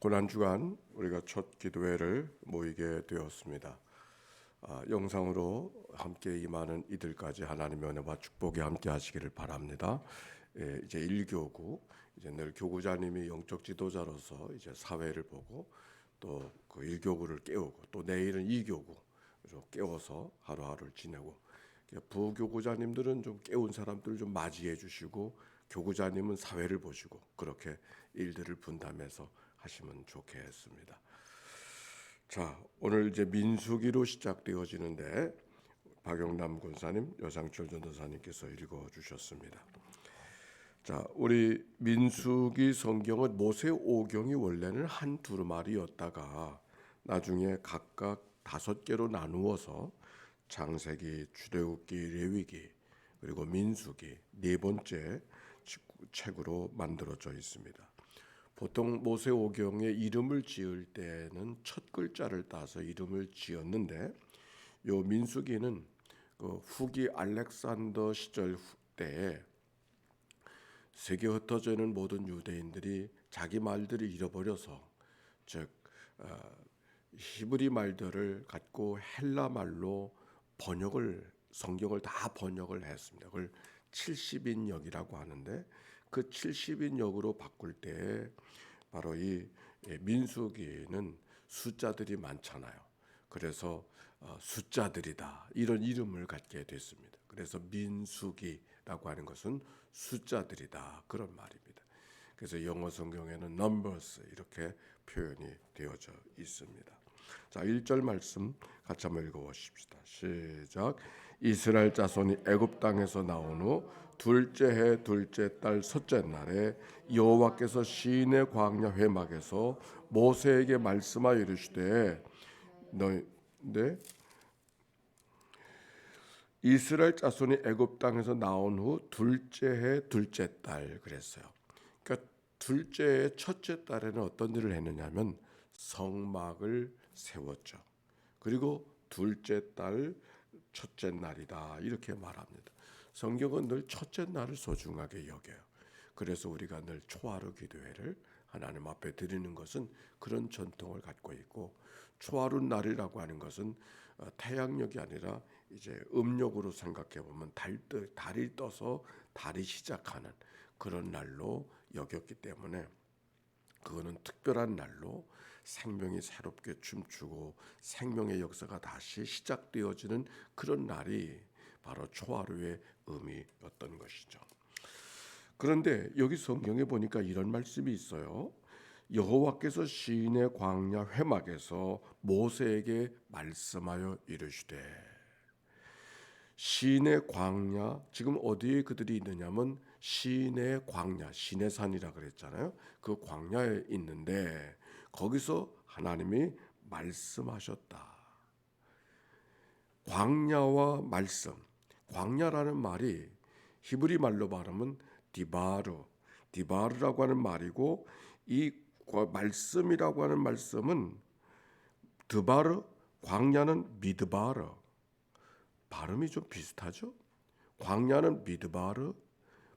고난 주간 우리가 첫 기도회를 모이게 되었습니다. 영상으로 함께 임하는 이들까지 하나님의 은혜와 축복이 함께 하시기를 바랍니다. 이제 1교구, 이제 늘 교구자님이 영적 지도자로서 이제 사회를 보고 또 그 1교구를 깨우고 또 내일은 2교구 깨워서 하루하루를 지내고, 부교구자님들은 좀 깨운 사람들을 좀 맞이해 주시고 교구자님은 사회를 보시고 그렇게 일들을 분담해서 하시면 좋겠습니다. 자, 오늘 이제 민수기로 시작되어지는데 박영남 권사님, 여상철 전도사님께서 읽어 주셨습니다. 자, 우리 민수기 성경은 모세 오경이 원래는 한 두루마리였다가 나중에 각각 5개로 나누어서 창세기, 출애굽기, 레위기, 그리고 민수기 4번째 책으로 만들어져 있습니다. 보통 모세 오경에 이름을 지을 때는 첫 글자를 따서 이름을 지었는데, 요 민수기는 그 후기 알렉산더 시절 때에 세계 흩어져 있는 모든 유대인들이 자기 말들을 잃어버려서, 즉 히브리 말들을 갖고 헬라 말로 성경을 다 번역을 했습니다. 그걸 70인역이라고 하는데, 그 70인역으로 바꿀 때 바로 이 민수기는 숫자들이 많잖아요. 그래서 숫자들이다 이런 이름을 갖게 됐습니다. 그래서 민수기라고 하는 것은 숫자들이다 그런 말입니다. 그래서 영어 성경에는 numbers 이렇게 표현이 되어져 있습니다. 자, 1절 말씀 같이 한번 읽어보십시다. 시작. 이스라엘 자손이 애굽 땅에서 나온 후 둘째 해 둘째 달 첫째 날에 여호와께서 시내 광야 회막에서 모세에게 말씀하여 이르시되 이스라엘 자손이 애굽 땅에서 나온 후 둘째 해 둘째 달 그랬어요. 그러니까 둘째 해 첫째 달에는 어떤 일을 했느냐면 성막을 세웠죠. 그리고 둘째 달 첫째 날이다 이렇게 말합니다. 성경은 늘 첫째 날을 소중하게 여겨요. 그래서 우리가 늘 초하루 기도회를 하나님 앞에 드리는 것은 그런 전통을 갖고 있고, 초하루 날이라고 하는 것은 태양력이 아니라 이제 음력으로 생각해 보면 달이 떠서 달이 시작하는 그런 날로 여겼기 때문에, 그거는 특별한 날로 생명이 새롭게 춤추고 생명의 역사가 다시 시작되어지는 그런 날이 바로 초하루의 의미였던 것이죠. 그런데 여기 성경에 보니까 이런 말씀이 있어요. 여호와께서 시내 광야 회막에서 모세에게 말씀하여 이르시되. 시내 광야, 지금 어디에 그들이 있느냐면 시내 광야, 시내산이라 그랬잖아요. 그 광야에 있는데 거기서 하나님이 말씀하셨다. 광야와 말씀, 광야라는 말이 히브리 말로 말하면 디바르라고 하는 말이고, 이 말씀이라고 하는 말씀은 드바르, 광야는 미드바르. 발음이 좀 비슷하죠? 광야는 미드바르,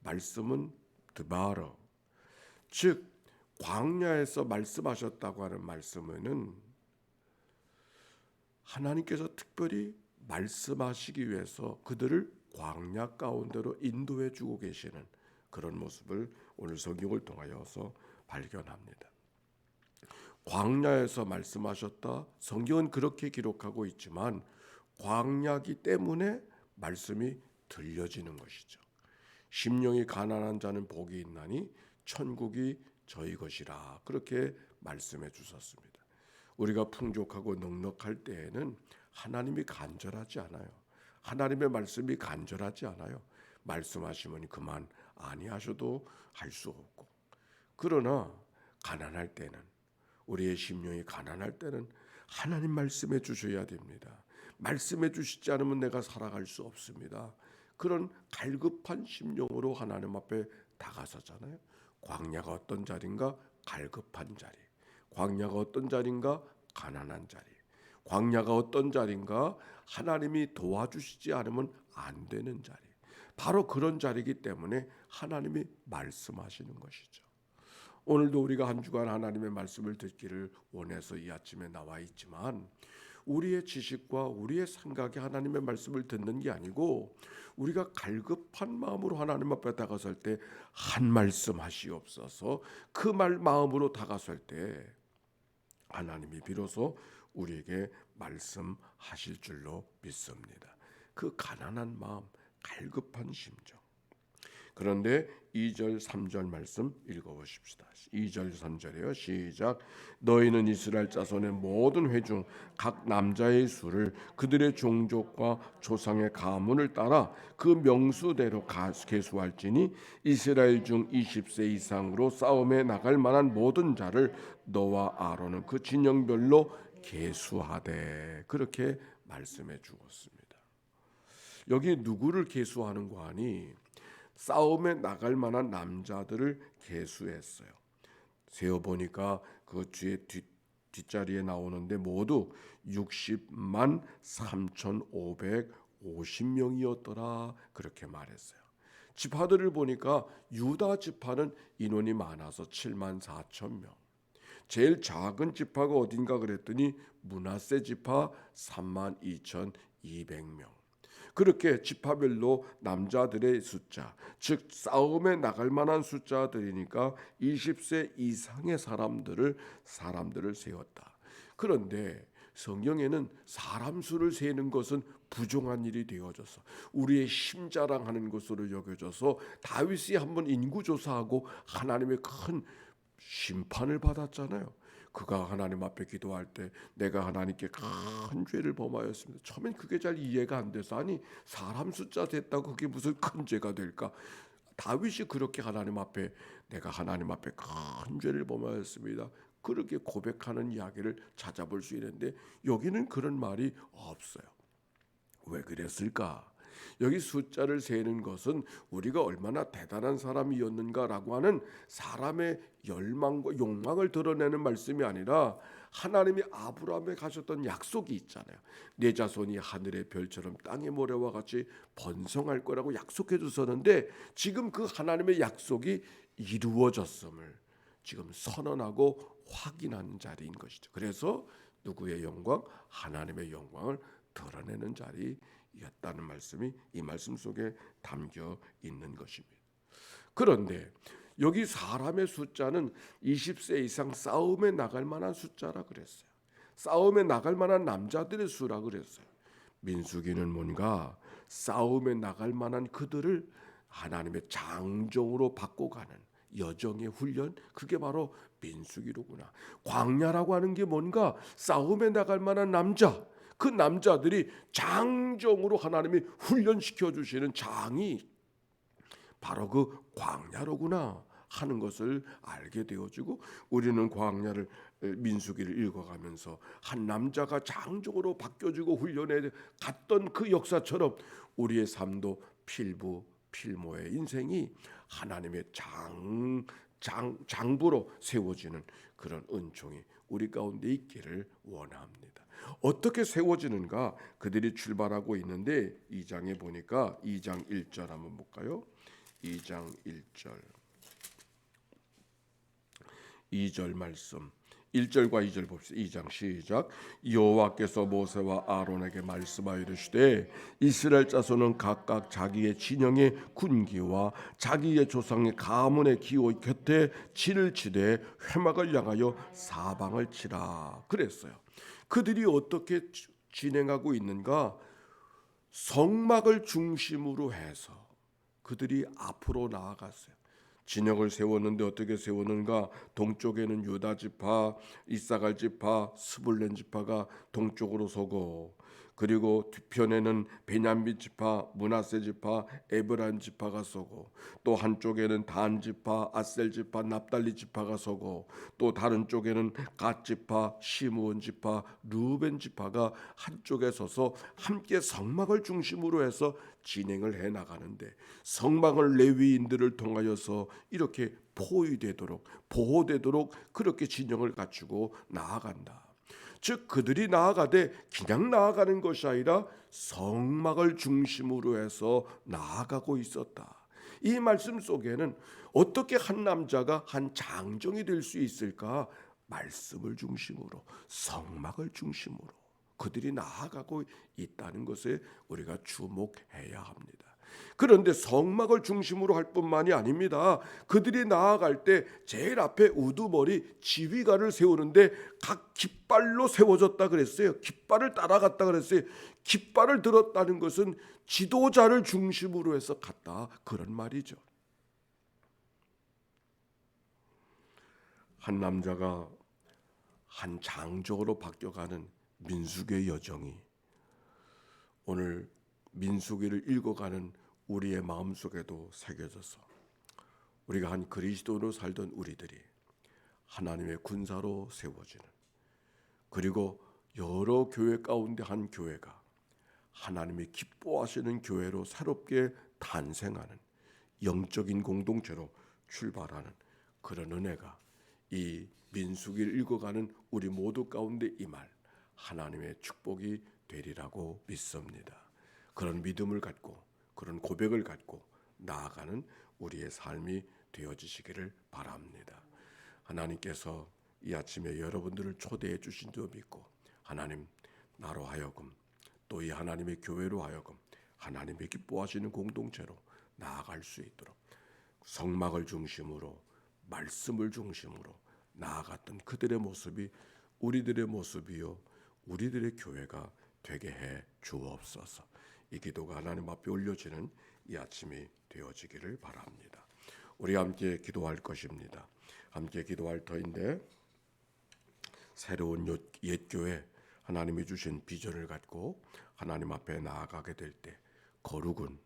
말씀은 드바르. 즉 광야에서 말씀하셨다고 하는 말씀은 하나님께서 특별히 말씀하시기 위해서 그들을 광야 가운데로 인도해 주고 계시는 그런 모습을 오늘 성경을 통하여서 발견합니다. 광야에서 말씀하셨다. 성경은 그렇게 기록하고 있지만 광야기 때문에 말씀이 들려지는 것이죠. 심령이 가난한 자는 복이 있나니 천국이 저희 것이라 그렇게 말씀해 주셨습니다. 우리가 풍족하고 넉넉할 때에는 하나님이 간절하지 않아요. 하나님의 말씀이 간절하지 않아요. 말씀하시면 그만 아니하셔도 할 수 없고, 그러나 가난할 때는, 우리의 심령이 가난할 때는 하나님 말씀해 주셔야 됩니다. 말씀해 주시지 않으면 내가 살아갈 수 없습니다. 그런 갈급한 심령으로 하나님 앞에 다가서잖아요. 광야가 어떤 자리인가? 갈급한 자리. 광야가 어떤 자리인가? 가난한 자리. 광야가 어떤 자리인가? 하나님이 도와주시지 않으면 안 되는 자리. 바로 그런 자리이기 때문에 하나님이 말씀하시는 것이죠. 오늘도 우리가 한 주간 하나님의 말씀을 듣기를 원해서 이 아침에 나와 있지만 우리의 지식과 우리의 생각이 하나님의 말씀을 듣는 게 아니고 우리가 갈급한 마음으로 하나님 앞에 다가설 때 한 말씀 하시옵소서 그 마음으로 다가설 때 하나님이 비로소 우리에게 말씀하실 줄로 믿습니다. 그 가난한 마음, 갈급한 심정. 그런데 2절 3절 말씀 읽어보십시다. 2절 3절이에요. 시작. 너희는 이스라엘 자손의 모든 회중 각 남자의 수를 그들의 종족과 조상의 가문을 따라 그 명수대로 계수할지니 이스라엘 중 20세 이상으로 싸움에 나갈 만한 모든 자를 너와 아론은 그 진영별로 계수하되 그렇게 말씀해 주었습니다. 여기 누구를 계수하는 거 하니 싸움에 나갈 만한 남자들을 계수했어요. 세어 보니까 그 뒤에 뒷자리에 나오는데 모두 60만 3,550명이었더라 그렇게 말했어요. 지파들을 보니까 유다 지파는 인원이 많아서 7만 4천 명. 제일 작은 지파가 어딘가 그랬더니 므낫세 지파 3만 2,200명. 그렇게 지파별로 남자들의 숫자, 즉 싸움에 나갈 만한 숫자들이니까 20세 이상의 사람들을 세웠다. 그런데 성경에는 사람 수를 세는 것은 부정한 일이 되어져서 우리의 힘자랑하는 것으로 여겨져서 다윗이 한번 인구조사하고 하나님의 큰 심판을 받았잖아요. 그가 하나님 앞에 기도할 때 내가 하나님께 큰 죄를 범하였습니다. 처음엔 그게 잘 이해가 안 돼서 아니 사람 숫자 됐다고 그게 무슨 큰 죄가 될까? 다윗이 그렇게 하나님 앞에 내가 하나님 앞에 큰 죄를 범하였습니다. 그렇게 고백하는 이야기를 찾아볼 수 있는데 여기는 그런 말이 없어요. 왜 그랬을까? 여기 숫자를 세는 것은 우리가 얼마나 대단한 사람이었는가라고 하는 사람의 열망과 욕망을 드러내는 말씀이 아니라 하나님이 아브라함에 가셨던 약속이 있잖아요. 내 자손이 하늘의 별처럼 땅의 모래와 같이 번성할 거라고 약속해 주셨는데 지금 그 하나님의 약속이 이루어졌음을 지금 선언하고 확인하는 자리인 것이죠. 그래서 누구의 영광? 하나님의 영광을 드러내는 자리였다는 말씀이 이 말씀 속에 담겨 있는 것입니다. 그런데 여기 사람의 숫자는 20세 이상 싸움에 나갈 만한 숫자라 그랬어요. 싸움에 나갈 만한 남자들의 수라 그랬어요. 민수기는 뭔가 싸움에 나갈 만한 그들을 하나님의 장정으로 바꿔가는 여정의 훈련, 그게 바로 민수기로구나. 광야라고 하는 게 뭔가 싸움에 나갈 만한 남자, 그 남자들이 장정으로 하나님이 훈련시켜 주시는 장이 바로 그 광야로구나 하는 것을 알게 되어지고 우리는 광야를 민수기를 읽어가면서 한 남자가 장정으로 바뀌어지고 훈련에 갔던 그 역사처럼 우리의 삶도 필모의 인생이 하나님의 장부로 세워지는 그런 은총이 우리 가운데 있기를 원합니다. 어떻게 세워지는가? 그들이 출발하고 있는데 2장에 보니까 2장 1절 한번 볼까요? 2장 2절 말씀 1절과 2절 봅시다. 2장 시작. 여호와께서 모세와 아론에게 말씀하여 이르시되 이스라엘 자손은 각각 자기의 진영의 군기와 자기의 조상의 가문의 기호 곁에 진을 치되 회막을 향하여 사방을 치라 그랬어요. 그들이 어떻게 진행하고 있는가? 성막을 중심으로 해서 그들이 앞으로 나아갔어요. 진영을 세웠는데 어떻게 세웠는가? 동쪽에는 유다 지파, 이사갈 지파, 스불렌 지파가 동쪽으로 서고 그리고 뒤편에는 베냐민 지파, 므낫세 지파, 에브라임 지파가 서고 또 한쪽에는 단 지파, 아셀 지파, 납달리 지파가 서고 또 다른 쪽에는 갓 지파, 시므온 지파, 르벤 지파가 한쪽에 서서 함께 성막을 중심으로 해서 진행을 해 나가는데 성막을 레위인들을 통하여서 이렇게 포위되도록 보호되도록 그렇게 진영을 갖추고 나아간다. 즉 그들이 나아가되 그냥 나아가는 것이 아니라 성막을 중심으로 해서 나아가고 있었다. 이 말씀 속에는 어떻게 한 남자가 한 장정이 될 수 있을까? 말씀을 중심으로, 성막을 중심으로 그들이 나아가고 있다는 것에 우리가 주목해야 합니다. 그런데 성막을 중심으로 할 뿐만이 아닙니다. 그들이 나아갈 때 제일 앞에 우두머리 지휘관을 세우는데 각 깃발로 세워졌다 그랬어요. 깃발을 따라갔다 그랬어요. 깃발을 들었다는 것은 지도자를 중심으로 해서 갔다, 그런 말이죠. 한 남자가 한 장족으로 바뀌어가는 민수기의 여정이 오늘 민수기를 읽어가는 우리의 마음속에도 새겨져서 우리가 한 그리스도로 살던 우리들이 하나님의 군사로 세워지는, 그리고 여러 교회 가운데 한 교회가 하나님이 기뻐하시는 교회로 새롭게 탄생하는 영적인 공동체로 출발하는 그런 은혜가 이 민수기를 읽어가는 우리 모두 가운데 임할 하나님의 축복이 되리라고 믿습니다. 그런 믿음을 갖고 그런 고백을 갖고 나아가는 우리의 삶이 되어지시기를 바랍니다. 하나님께서 이 아침에 여러분들을 초대해 주신 줄 믿고 하나님, 나로 하여금 또 이 하나님의 교회로 하여금 하나님의 기뻐하시는 공동체로 나아갈 수 있도록 성막을 중심으로 말씀을 중심으로 나아갔던 그들의 모습이 우리들의 모습이요 우리들의 교회가 되게 해 주옵소서. 이 기도가 하나님 앞에 올려지는 이 아침이 되어지기를 바랍니다. 우리 함께 기도할 것입니다. 함께 기도할 터인데 새로운 옛 교회, 하나님이 주신 비전을 갖고 하나님 앞에 나아가게 될 때 거룩은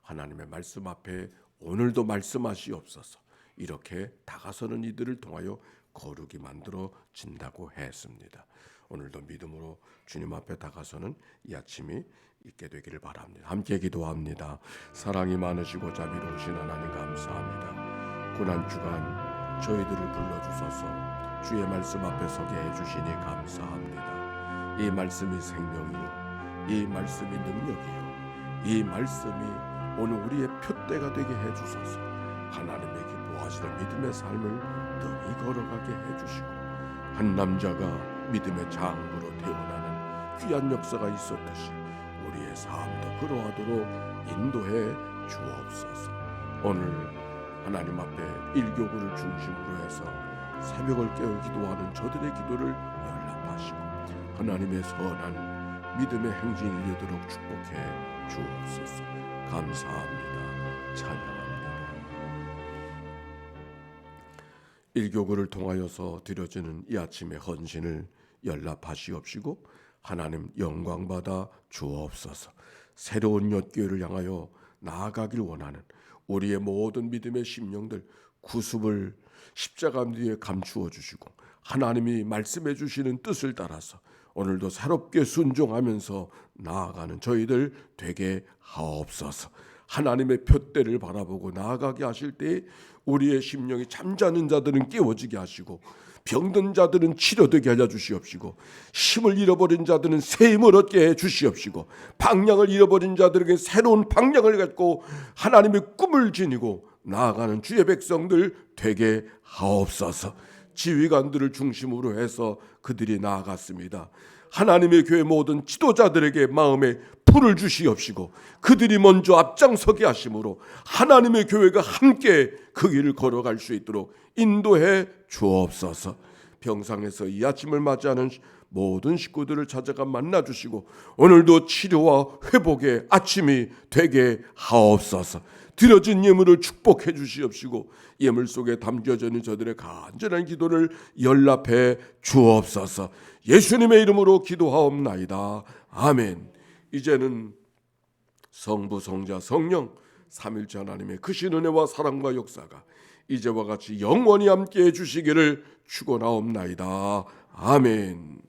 하나님의 말씀 앞에 오늘도 말씀하시옵소서, 이렇게 다가서는 이들을 통하여 거룩이 만들어진다고 했습니다. 오늘도 믿음으로 주님 앞에 다가서는 이 아침이 있게 되기를 바랍니다. 함께 기도합니다. 사랑이 많으시고 자비로우신 하나님 감사합니다. 고난 주간 저희들을 불러주셔서 주의 말씀 앞에 서게 해주시니 감사합니다. 이 말씀이 생명이요, 이 말씀이 능력이요, 이 말씀이 오늘 우리의 표대가 되게 해주셔서 하나님의 기뻐하시는 믿음의 삶을 능히 걸어가게 해주시고 한 남자가 믿음의 장부로 태어나는 귀한 역사가 있었듯이 우리의 삶도 그러하도록 인도해 주옵소서. 오늘 하나님 앞에 일교구를 중심으로 해서 새벽을 깨어 기도하는 저들의 기도를 연락하시고 하나님의 선한 믿음의 행진이 되도록 축복해 주옵소서. 감사합니다. 찬양합니다. 일교구를 통하여서 드려지는 이 아침의 헌신을 연락하시옵시고 하나님 영광 받아 주옵소서. 새로운 엿교회를 향하여 나아가길 원하는 우리의 모든 믿음의 심령들 구습을 십자가 뒤에 감추어 주시고 하나님이 말씀해 주시는 뜻을 따라서 오늘도 새롭게 순종하면서 나아가는 저희들 되게 하옵소서. 하나님의 표대를 바라보고 나아가게 하실 때 우리의 심령이 잠자는 자들은 깨워지게 하시고 병든 자들은 치료되게 하여 주시옵시고 힘을 잃어버린 자들은 새 힘을 얻게 해 주시옵시고 방향을 잃어버린 자들에게 새로운 방향을 갖고 하나님의 꿈을 지니고 나아가는 주의 백성들 되게 하옵소서. 지휘관들을 중심으로 해서 그들이 나아갔습니다. 하나님의 교회 모든 지도자들에게 마음에 불을 주시옵시고 그들이 먼저 앞장서게 하심으로 하나님의 교회가 함께 그 길을 걸어갈 수 있도록 인도해 주옵소서. 병상에서 이 아침을 맞이하는 모든 식구들을 찾아가 만나주시고 오늘도 치료와 회복의 아침이 되게 하옵소서. 드려진 예물을 축복해 주시옵시고 예물 속에 담겨져 있는 저들의 간절한 기도를 연락해 주옵소서. 예수님의 이름으로 기도하옵나이다. 아멘. 이제는 성부 성자 성령 삼일째 하나님의 크신 은혜와 사랑과 역사가 이제와 같이 영원히 함께해 주시기를 축원하옵나이다. 아멘.